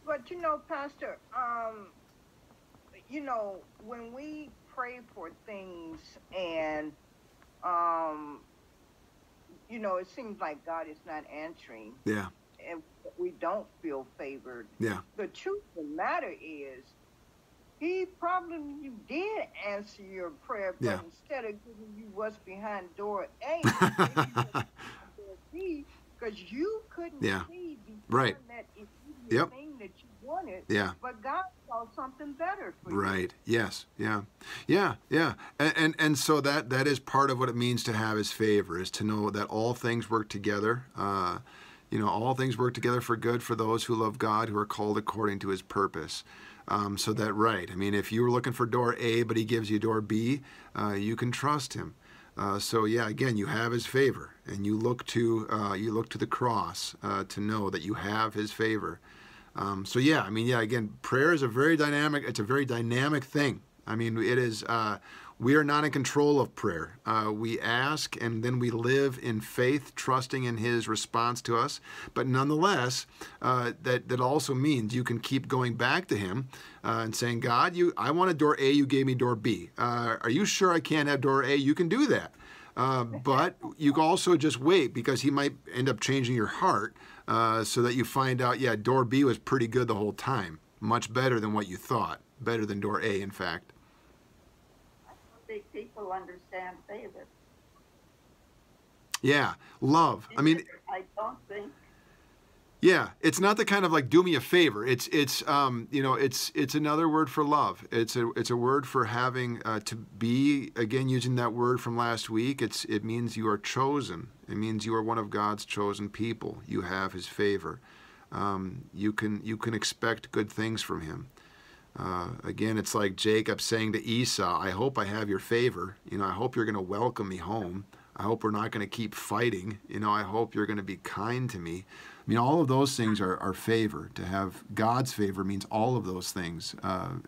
But Pastor, when we pray for things and it seems like God is not answering. Yeah. And we don't feel favored. Yeah. The truth of the matter is, he probably did answer your prayer, but instead of giving you what's behind door A, door B, because you couldn't see beyond that immediate thing that you wanted. Yeah. But God saw something better for you. Right. Yes. Yeah. Yeah. Yeah. And so that is part of what it means to have His favor, is to know that all things work together. All things work together for good for those who love God, who are called according to His purpose. So that, right. I mean, if you were looking for door A, but He gives you door B, you can trust Him. So yeah, again, you have His favor, and you look to the cross to know that you have His favor. So yeah, I mean, yeah, again, prayer is a very dynamic thing. I mean, it is, we are not in control of prayer. We ask, and then we live in faith, trusting in His response to us. But nonetheless, that also means you can keep going back to Him and saying, God, I wanted door A, you gave me door B. Are you sure I can't have door A? You can do that. But you can also just wait, because He might end up changing your heart so that you find out, yeah, door B was pretty good the whole time. Much better than what you thought. Better than door A, in fact. I don't think people understand favor. Yeah, love. I mean, I don't think. Yeah, it's not the kind of like do me a favor. It's another word for love. It's a word for having to be, again, using that word from last week. It means you are chosen. It means you are one of God's chosen people. You have His favor. You can expect good things from Him. Again, it's like Jacob saying to Esau, I hope I have your favor. I hope you're going to welcome me home. I hope we're not going to keep fighting. I hope you're going to be kind to me. I mean, all of those things are favor. To have God's favor means all of those things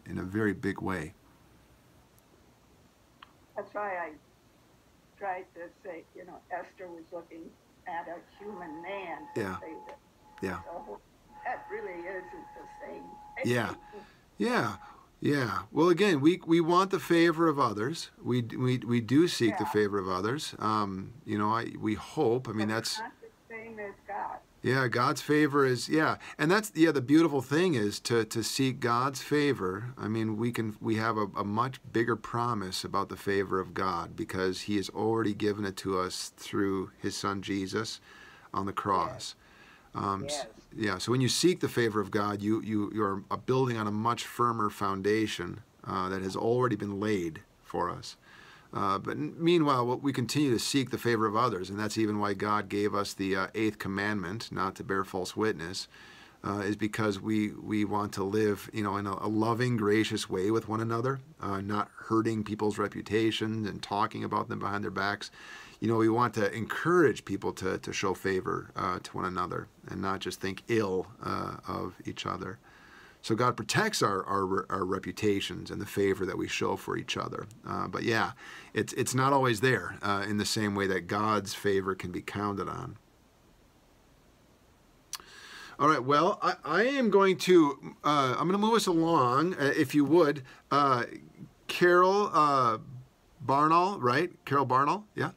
in a very big way. That's why I tried to say, Esther was looking at a human man for favor. Yeah. So that really isn't the same. Yeah. Yeah. Yeah. Well, again, we want the favor of others. We do seek the favor of others. We hope. I mean, that's not the same as God. Yeah, God's favor is, and that's, the beautiful thing is to seek God's favor. I mean, we have a much bigger promise about the favor of God, because He has already given it to us through His Son Jesus on the cross. Yes. Yeah, so when you seek the favor of God, you're building on a much firmer foundation that has already been laid for us. But meanwhile, we continue to seek the favor of others, and that's even why God gave us the 8th commandment, not to bear false witness, is because we want to live, in a loving, gracious way with one another, not hurting people's reputations and talking about them behind their backs. We want to encourage people to show favor to one another and not just think ill of each other. So God protects our reputations and the favor that we show for each other. But yeah, it's not always there in the same way that God's favor can be counted on. All right, well, I am going to move us along, if you would. Carol Barnall, right? Carol Barnall, yeah.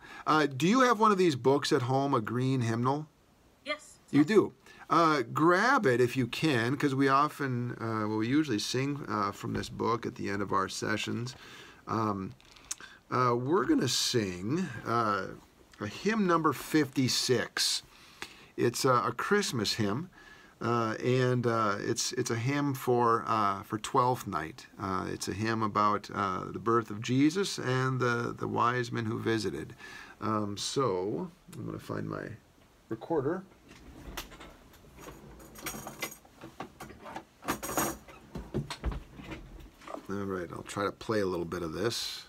Do you have one of these books at home, a green hymnal? Yes. You do. Grab it if you can, because we often, we usually sing from this book at the end of our sessions. We're going to sing a hymn number 56. It's a Christmas hymn. And it's a hymn for Twelfth Night. It's a hymn about the birth of Jesus and the wise men who visited. So I'm going to find my recorder. All right, I'll try to play a little bit of this.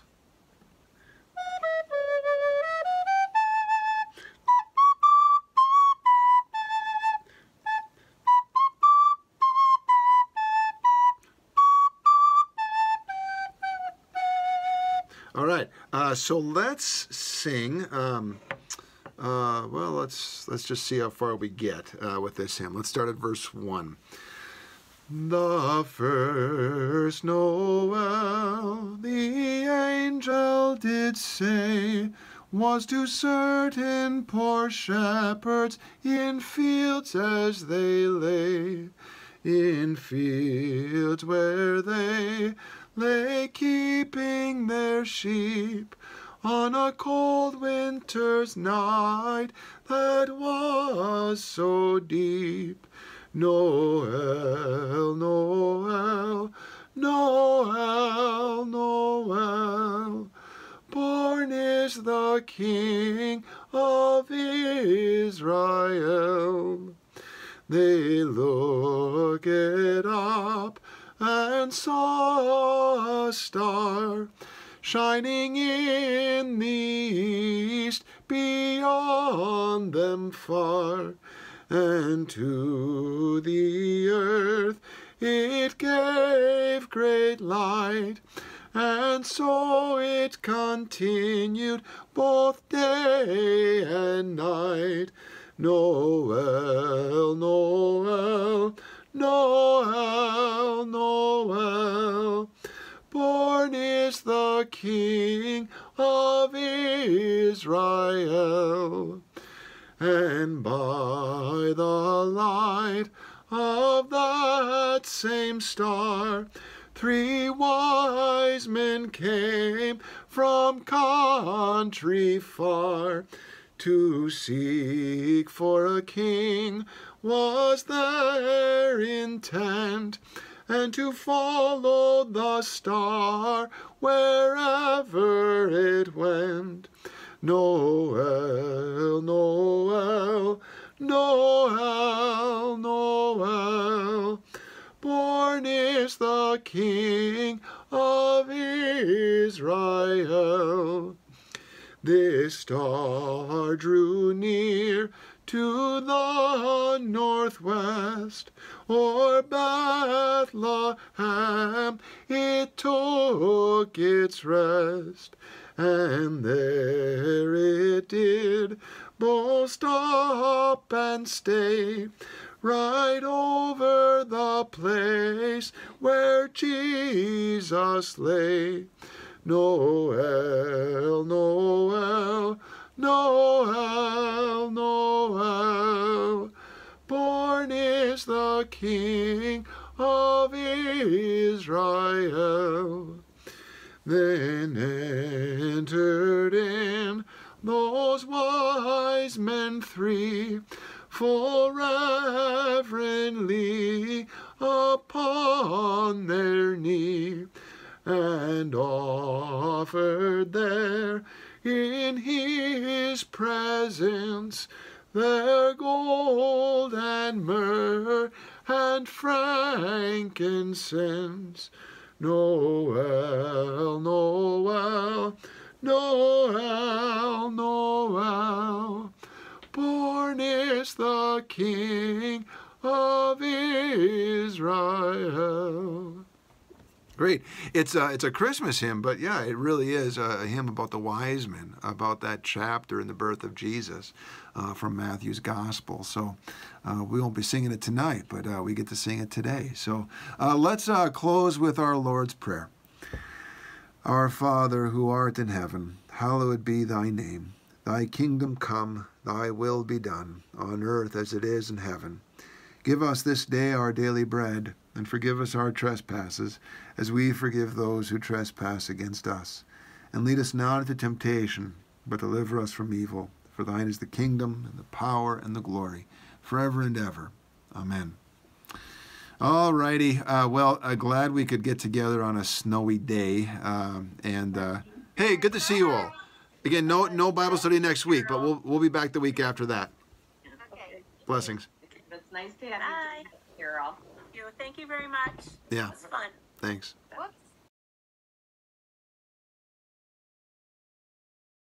All right, so let's sing. Well, let's just see how far we get with this hymn. Let's start at verse 1. The first Noel, the angel did say, was to certain poor shepherds in fields as they lay, in fields where they lay keeping their sheep on a cold winter's night that was so deep. Noel, Noel. King of Israel. They looked up and saw a star shining in the east beyond them far, and to the earth it gave great light, and so it continued both day and night. Noel, Noel, Noel, Noel, born is the King of Israel. And by the light of that same star, 3 wise men came from country far. To seek for a king was their intent, and to follow the star wherever it went. Noel, Noel, Noel, Noel, born is the King of Israel. This star drew near to the northwest, o'er Bethlehem it took its rest, and there it did both stop and stay, right over the place where Jesus lay. Noel, Noel, Noel, Noel, born is the King of Israel. Then entered in those wise men 3, full reverently upon their knee, and offered there in his presence their gold and myrrh and frankincense. Noel, Noel, Noel, Noel, born is the King of Israel. Great. It's a Christmas hymn, but yeah, it really is a hymn about the wise men, about that chapter in the birth of Jesus from Matthew's Gospel. So we won't be singing it tonight, but we get to sing it today. So let's close with our Lord's Prayer. Our Father, who art in heaven, hallowed be thy name. Thy kingdom come, thy will be done, on earth as it is in heaven. Give us this day our daily bread, and forgive us our trespasses, as we forgive those who trespass against us. And lead us not into temptation, but deliver us from evil. For thine is the kingdom, and the power, and the glory, forever and ever. Amen. All righty. Glad we could get together on a snowy day. Hey, good to see you all. Again, no Bible study next week, but we'll be back the week after that. Okay. Blessings. It's nice to have you here all. Thank you very much. Yeah. It was fun. Thanks.